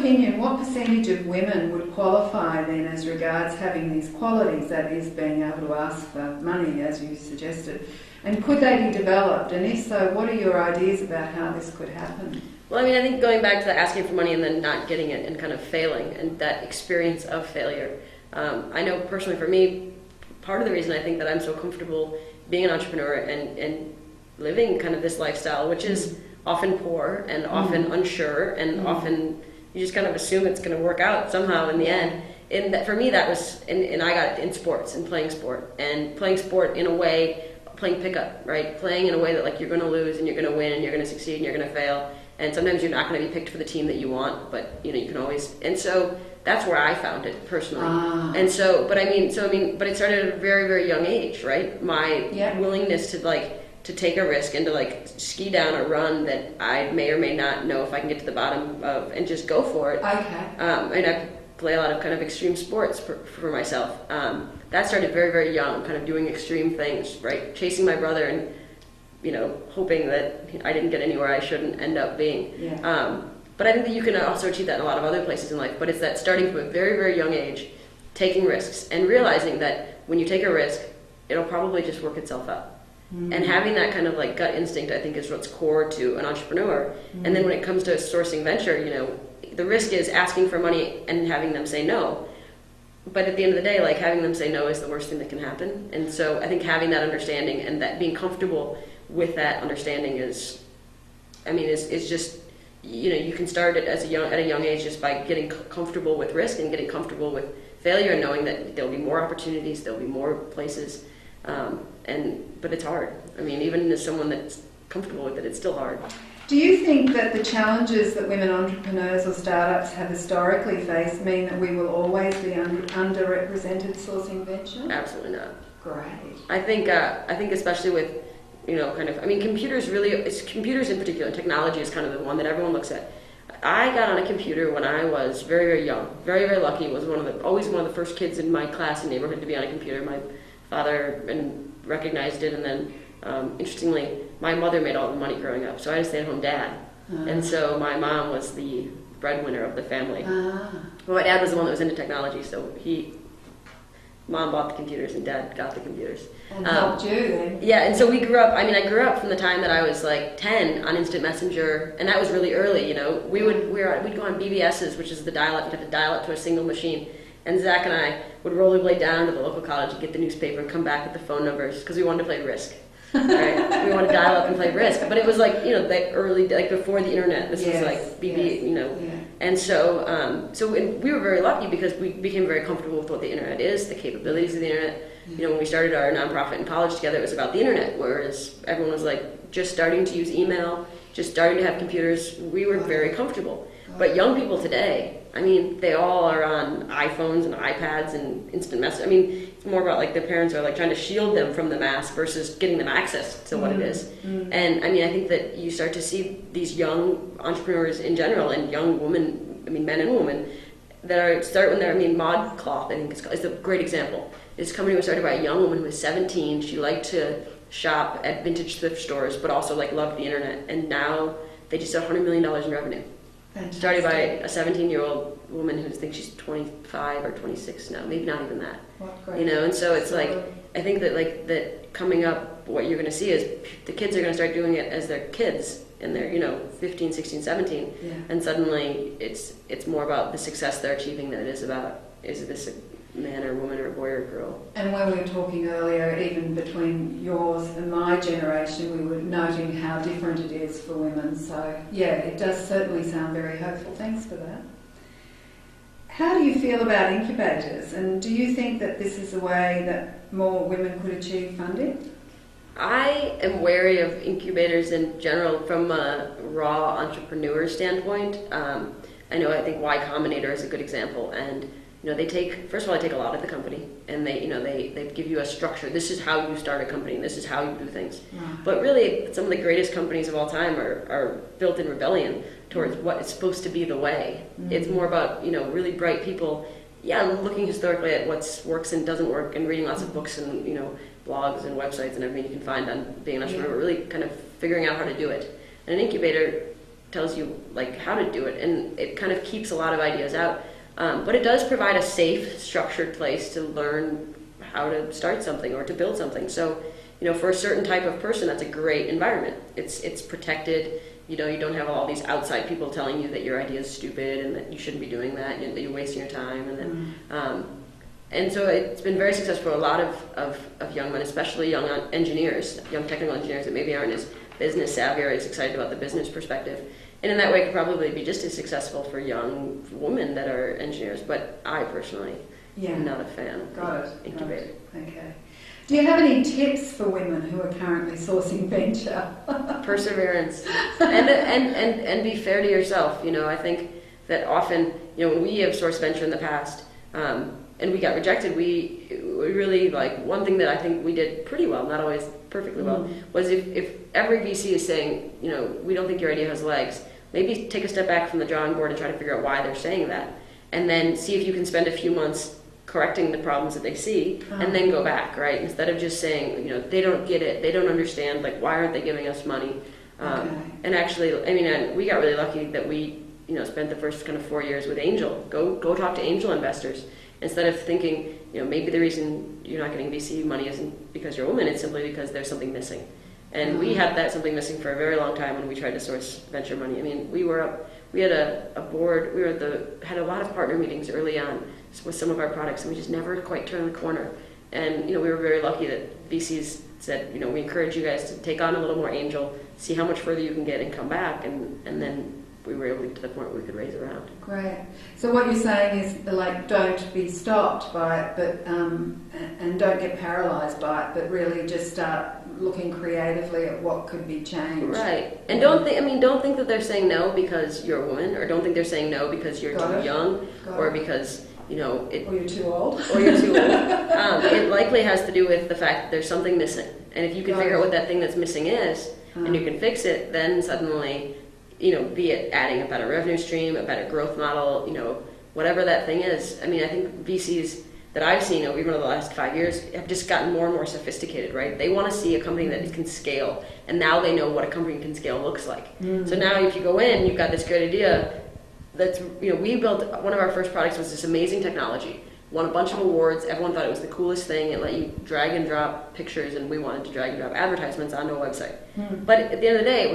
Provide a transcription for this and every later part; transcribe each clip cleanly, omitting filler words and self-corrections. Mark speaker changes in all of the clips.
Speaker 1: opinion, what percentage of women would qualify then as regards having these qualities, that is being able to ask for money, as you suggested? And could they be developed? And if so, what are your ideas about how this could happen?
Speaker 2: Well, I mean, I think going back to the asking for money and then not getting it and kind of failing and that experience of failure. I know personally for me, part of the reason I think that I'm so comfortable being an entrepreneur and living kind of this lifestyle, which is often poor and often unsure and often you just kind of assume it's going to work out somehow in the end. And that, for me, that was, and I got it in sports and playing sport in a way, playing pickup, right? Playing in a way that like you're going to lose and you're going to win and you're going to succeed and you're going to fail. And sometimes you're not going to be picked for the team that you want, but you know, you can always, and so that's where I found it personally. And so, but it started at a very, very young age, right? My willingness to take a risk and to like ski down a run that I may or may not know if I can get to the bottom of and just go for it. And I play a lot of kind of extreme sports for myself. That started very, very young, kind of doing extreme things, right? Chasing my brother and, you know, hoping that I didn't get anywhere I shouldn't end up being. But I think that you can also achieve that in a lot of other places in life. But it's that starting from a very, very young age, taking risks and realizing that when you take a risk, it'll probably just work itself out. And having that kind of like gut instinct, I think, is what's core to an entrepreneur. And then when it comes to sourcing venture, you know, the risk is asking for money and having them say no. But at the end of the day, like having them say no is the worst thing that can happen. And so I think having that understanding and that being comfortable with that understanding is just, you know, you can start it at a young age just by getting comfortable with risk and getting comfortable with failure and knowing that there'll be more opportunities, there'll be more places. But it's hard. I mean, even as someone that's comfortable with it, it's still hard.
Speaker 1: Do you think that the challenges that women entrepreneurs or startups have historically faced mean that we will always be underrepresented sourcing venture?
Speaker 2: Absolutely not.
Speaker 1: Great.
Speaker 2: I think especially with, you know, kind of, I mean, computers in particular, technology is kind of the one that everyone looks at. I got on a computer when I was very, very young. Very, very lucky. Was always one of the first kids in my class and neighborhood to be on a computer. My father recognized it, and then interestingly, my mother made all the money growing up, so I had a stay-at-home dad, and so my mom was the breadwinner of the family. Well, my dad was the one that was into technology, so mom bought the computers and dad got the computers.
Speaker 1: And helped you then. Yeah,
Speaker 2: and so we grew up. I mean, I grew up from the time that I was like 10 on Instant Messenger, and that was really early. You know, we'd go on BBSs, which is the dial-up. You'd have to dial up to a single machine. And Zach and I would rollerblade down to the local college and get the newspaper and come back with the phone numbers because we wanted to play Risk. Right? We wanted to dial up and play Risk. But it was like, you know, like early, like before the internet. This was like BB, you know. Yeah. And so we were very lucky because we became very comfortable with what the internet is, the capabilities of the internet. You know, when we started our nonprofit in college together, it was about the internet, whereas everyone was like just starting to use email, just starting to have computers. We were very comfortable. But young people today, I mean, they all are on iPhones and iPads and instant message. I mean, it's more about like their parents are like trying to shield them from the mass versus getting them access to what it is. And I mean, I think that you start to see these young entrepreneurs in general and young women, I mean, men and women, that start when they're, I mean, ModCloth, I think is a great example. This company was started by a young woman who was 17. She liked to shop at vintage thrift stores, but also like loved the internet. And now they just did $100 million in revenue.
Speaker 1: Fantastic.
Speaker 2: Started by a 17-year-old woman who thinks she's 25 or 26 now, maybe not even that.
Speaker 1: What great.
Speaker 2: You know, and so it's like, I think that like that coming up, what you're going to see is the kids are going to start doing it as their kids, and they're, you know, 15, 16, 17, and suddenly it's more about the success they're achieving than it is about, is this a man or woman or a boy or a girl.
Speaker 1: And when we were talking earlier, even between yours and my generation, we were noting how different it is for women. So yeah, it does certainly sound very hopeful. Thanks for that. How do you feel about incubators, and do you think that this is a way that more women could achieve funding?
Speaker 2: I am wary of incubators in general from a raw entrepreneur standpoint. I think Y Combinator is a good example, and you know, they take a lot of the company, and they give you a structure. This is how you start a company, and this is how you do things. But really, some of the greatest companies of all time are built in rebellion towards what is supposed to be the way. It's more about, you know, really bright people, looking historically at what works and doesn't work, and reading lots of books and, you know, blogs and websites and everything you can find on being an entrepreneur, really kind of figuring out how to do it. And an incubator, tells you like how to do it, and it kind of keeps a lot of ideas out. But it does provide a safe, structured place to learn how to start something or to build something. So, for a certain type of person, that's a great environment. It's protected. You don't have all these outside people telling you that your idea is stupid and that you shouldn't be doing that and that you're wasting your time. And so it's been very successful for a lot of young men, especially young engineers, young technical engineers that maybe aren't as business savvy or as excited about the business perspective. And in that way, it could probably be just as successful for young women that are engineers. But I personally am not a fan of incubator.
Speaker 1: Okay. Do you have any tips for women who are currently sourcing venture?
Speaker 2: Perseverance and be fair to yourself. I think that often, when we have sourced venture in the past, and we got rejected, we really, one thing that I think we did pretty well, not always perfectly well, was if every VC is saying, we don't think your idea has legs, maybe take a step back from the drawing board and try to figure out why they're saying that, and then see if you can spend a few months correcting the problems that they see, and then go back, right? Instead of just saying, they don't get it, they don't understand, why aren't they giving us money? And actually, we got really lucky that we, spent the first kind of 4 years with angel. Go talk to angel investors. Instead of thinking, maybe the reason you're not getting VC money isn't because you're a woman, it's simply because there's something missing. And we had that something missing for a very long time when we tried to source venture money. We had a board, had a lot of partner meetings early on with some of our products, and we just never quite turned the corner. And, we were very lucky that VCs said, we encourage you guys to take on a little more angel, see how much further you can get and come back, and then we were able to get to the point where we could raise a round.
Speaker 1: Great. So what you're saying is, don't be stopped by it, but and don't get paralysed by it, but really just start looking creatively at what could be changed.
Speaker 2: Right. And don't think that they're saying no because you're a woman, or don't think they're saying no because you're too young, or because or
Speaker 1: you're too old.
Speaker 2: It likely has to do with the fact that there's something missing, and if you can figure out what that thing that's missing is, and you can fix it, then suddenly, be it adding a better revenue stream, a better growth model, whatever that thing is. I think VCs that I've seen over even the last 5 years have just gotten more and more sophisticated, right? They want to see a company that can scale, and now they know what a company can scale looks like. So now if you go in, you've got this great idea. We built, one of our first products was this amazing technology, won a bunch of awards, everyone thought it was the coolest thing, it let you drag and drop pictures, and we wanted to drag and drop advertisements onto a website. But at the end of the day,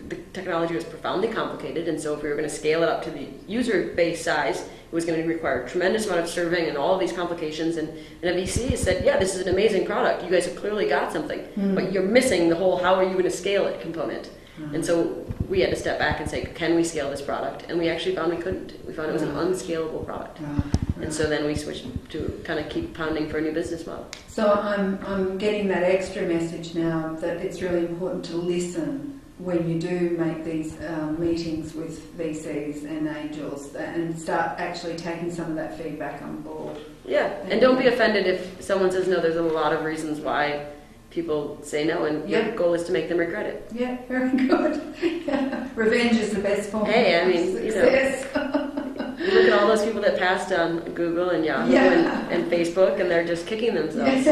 Speaker 2: the technology was profoundly complicated, and so if we were going to scale it up to the user base size, it was going to require a tremendous amount of serving and all of these complications, and a VC said, yeah, this is an amazing product, you guys have clearly got something, but you're missing the whole how are you going to scale it component. And so we had to step back and say, can we scale this product? And we actually found we couldn't. We found it was an unscalable product. And so then we switched to kind of keep pounding for a new business model.
Speaker 1: So I'm getting that extra message now that it's really important to listen when you do make these meetings with VCs and angels, and start actually taking some of that feedback on board.
Speaker 2: Yeah, and don't be offended if someone says no. There's a lot of reasons why people say no, and your goal is to make them regret it.
Speaker 1: Yeah, very good. Yeah. Revenge is the best form of
Speaker 2: success. You look at all those people that passed on Google and Yahoo and Facebook, and they're just kicking themselves.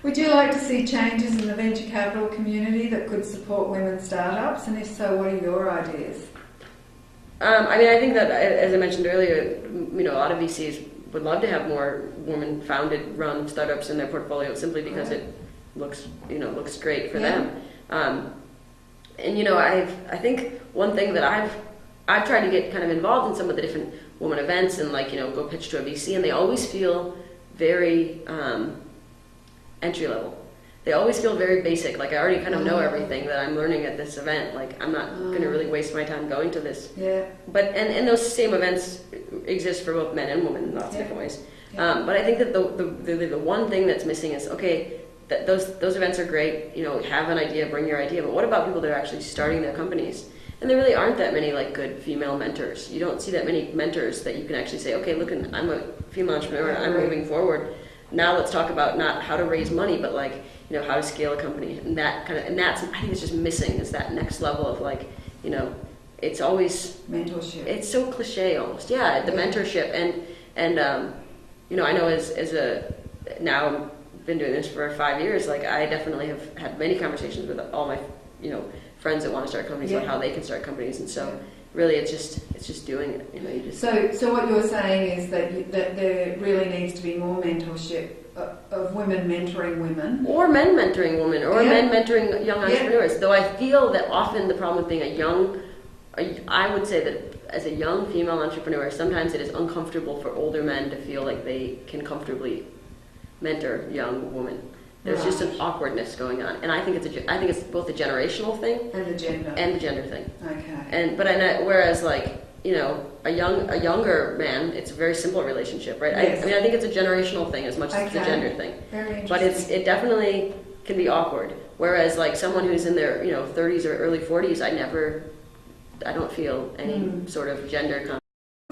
Speaker 1: Would you like to see changes in the venture capital community that could support women startups? And if so, what are your ideas?
Speaker 2: I think that, as I mentioned earlier, a lot of VCs would love to have more women-founded, run startups in their portfolio, simply because it looks great for them. I think one thing that I've tried to get kind of involved in some of the different women events and go pitch to a VC, and they always feel very entry level. They always feel very basic, I already kind of know everything that I'm learning at this event, I'm not going to really waste my time going to this. But and those same events exist for both men and women in lots of different ways. But I think that the one thing that's missing is, okay, those events are great, have an idea, bring your idea, but what about people that are actually starting their companies? And there really aren't that many good female mentors. You don't see that many mentors that you can actually say, okay, look, I'm a female entrepreneur, I'm moving forward. Now let's talk about not how to raise money, but how to scale a company. And that's, I think it's just missing, is that next level of it's always
Speaker 1: mentorship.
Speaker 2: It's so cliche almost. Yeah, the mentorship. And I know as now I've been doing this for 5 years, I definitely have had many conversations with all my, friends that want to start companies, about how they can start companies, and so really it's just doing it. You know, you just.
Speaker 1: So what you're saying is that there really needs to be more mentorship of women mentoring women,
Speaker 2: or men mentoring women, or men mentoring young entrepreneurs. Though I feel that often the problem with being I would say that as a young female entrepreneur, sometimes it is uncomfortable for older men to feel like they can comfortably mentor young women. There's just an awkwardness going on, and I think it's both a generational thing
Speaker 1: and the gender
Speaker 2: thing.
Speaker 1: Okay.
Speaker 2: Whereas like, you know, a younger man, it's a very simple relationship, right?
Speaker 1: Yes.
Speaker 2: I think it's a generational thing as much as it's a gender thing.
Speaker 1: Very interesting.
Speaker 2: But it definitely can be awkward. Whereas like someone who's in their 30s or early 40s, I don't feel any sort of gender.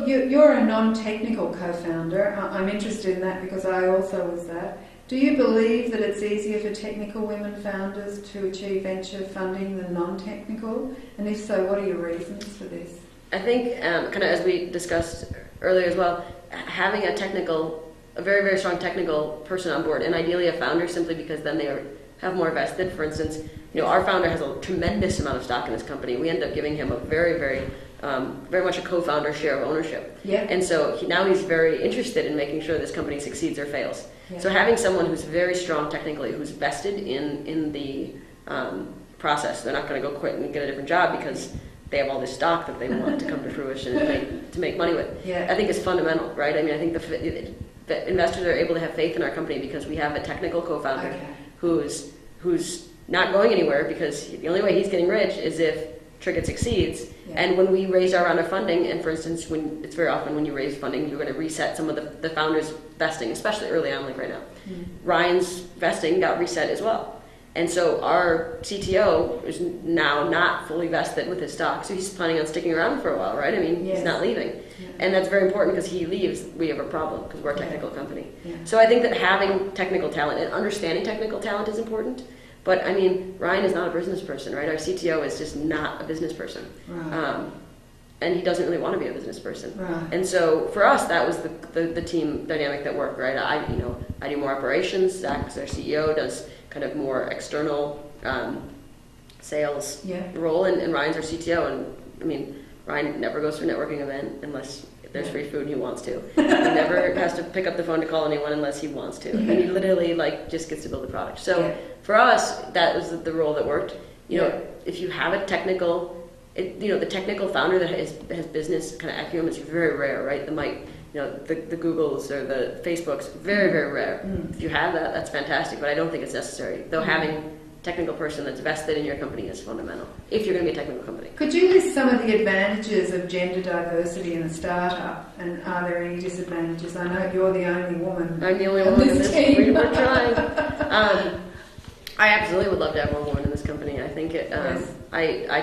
Speaker 1: You're a non-technical co-founder. I'm interested in that because I also was that. Do you believe that it's easier for technical women founders to achieve venture funding than non-technical? And if so, what are your reasons for this?
Speaker 2: I think, kind of as we discussed earlier as well, having a very, very strong technical person on board, and ideally a founder, simply because then they have more vested. For instance, our founder has a tremendous amount of stock in this company. We end up giving him a very, very much a co-founder share of ownership.
Speaker 1: Yeah.
Speaker 2: And so now he's very interested in making sure this company succeeds or fails. Yeah. So having someone who's very strong technically, who's vested in the process, they're not going to go quit and get a different job because they have all this stock that they want to come to fruition and to make money with. Yeah. I think is fundamental, right? I mean, I think the investors are able to have faith in our company because we have a technical co-founder who's not going anywhere, because the only way he's getting rich is if Triggit succeeds. Yeah. And when we raise our round of funding, and for instance, it's very often when you raise funding, you're going to reset some of the founders' vesting, especially early on, like right now. Ryan's vesting got reset as well. And so our CTO is now not fully vested with his stock, so he's planning on sticking around for a while, right? I mean, he's not leaving. Yeah. And that's very important, because he leaves, we have a problem, because we're a technical company. Yeah. So I think that having technical talent and understanding technical talent is important. But I mean, Ryan is not a business person, right? Our CTO is just not a business person. Right. And he doesn't really want to be a business person. Right. And so for us, that was the team dynamic that worked, right? I do more operations. Zach's our CEO, does kind of more external sales role, and Ryan's our CTO. And I mean, Ryan never goes to a networking event unless there's free food and he wants to. He never has to pick up the phone to call anyone unless he wants to. And he literally just gets to build the product. So for us, that was the role that worked. If you have a technical, the technical founder that has business kind of acumen is very rare, right? The Googles or the Facebooks, very, very rare. If you have that, that's fantastic, but I don't think it's necessary. Though having technical person that's vested in your company is fundamental, if you're going to be a technical company.
Speaker 1: Could you list some of the advantages of gender diversity in a startup, and are there any disadvantages? I know you're the only woman.
Speaker 2: I'm the only woman in this team. We're trying. I absolutely would love to have one woman in this company. I think I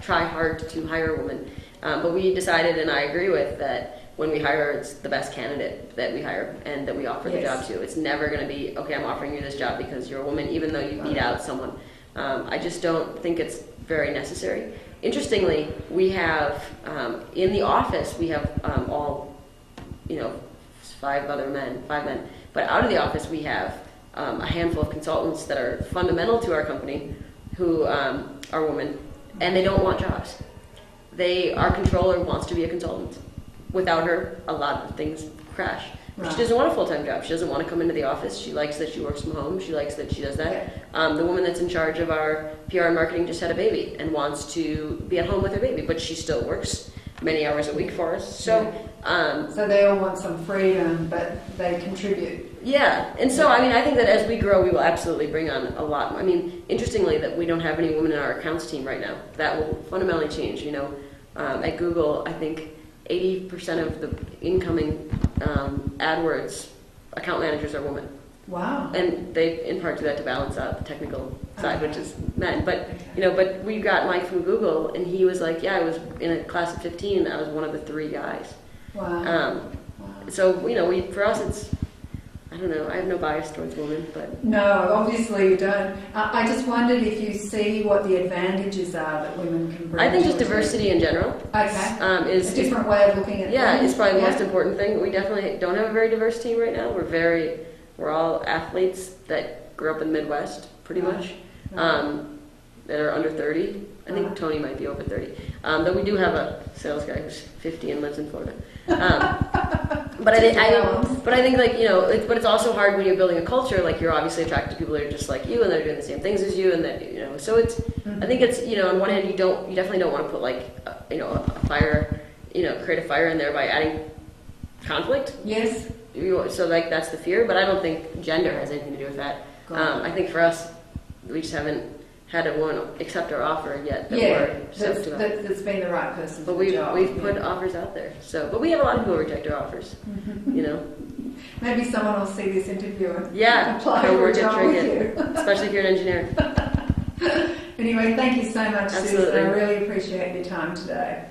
Speaker 2: try hard to hire a woman, but we decided, and I agree with that, when we hire, it's the best candidate that we hire and that we offer the job to. It's never going to be, okay, I'm offering you this job because you're a woman, even though you beat out someone. I just don't think it's very necessary. Interestingly, we have, in the office, we have all, 5 men. But out of the office, we have a handful of consultants that are fundamental to our company who are women, and they don't want jobs. Our controller wants to be a consultant. Without her, a lot of things crash. Right. She doesn't want a full-time job. She doesn't want to come into the office. She likes that she works from home. She likes that she does that. The woman that's in charge of our PR and marketing just had a baby and wants to be at home with her baby, but she still works many hours a week for us. So
Speaker 1: they all want some freedom, but they contribute.
Speaker 2: Yeah, and so I think that as we grow, we will absolutely bring on a lot. Interestingly, that we don't have any women in our accounts team right now. That will fundamentally change. At Google, I think 80% of the incoming AdWords account managers are women.
Speaker 1: Wow.
Speaker 2: And they in part do that to balance out the technical side, which is men. But but we got Mike from Google, and he was like, I was in a class of 15. I was one of the 3 guys.
Speaker 1: Wow.
Speaker 2: So for us, it's, I don't know. I have no bias towards women, but
Speaker 1: no, obviously you don't. I just wondered if you see what the advantages are that women can bring.
Speaker 2: I think just diversity in general.
Speaker 1: Okay. Is a different way of looking at things.
Speaker 2: Yeah, it's probably the most important thing. We definitely don't have a very diverse team right now. We're all athletes that grew up in the Midwest, pretty much. Right. that are under 30. I think Tony might be over 30. Though we do have a sales guy who's 50 and lives in Florida. But I think like, you know, it's also hard when you're building a culture. Like, you're obviously attracted to people that are just like you and they're doing the same things as you, and that, you know. So it's, I think it's, you know, on one hand, you definitely don't want to put like, you know, a fire, you know, create a fire in there by adding conflict.
Speaker 1: Yes.
Speaker 2: So like that's the fear, but I don't think gender has anything to do with that. I think for us, we just haven't had a woman accept our offer yet.
Speaker 1: That's been the right person.
Speaker 2: But we've put offers out there. So, but we have a lot of people who reject our offers. You know.
Speaker 1: Maybe someone will see this interview and
Speaker 2: apply
Speaker 1: for a job with you.
Speaker 2: Especially if you're an engineer.
Speaker 1: Anyway, thank you so much,
Speaker 2: Absolutely.
Speaker 1: Susan. I really appreciate your time today.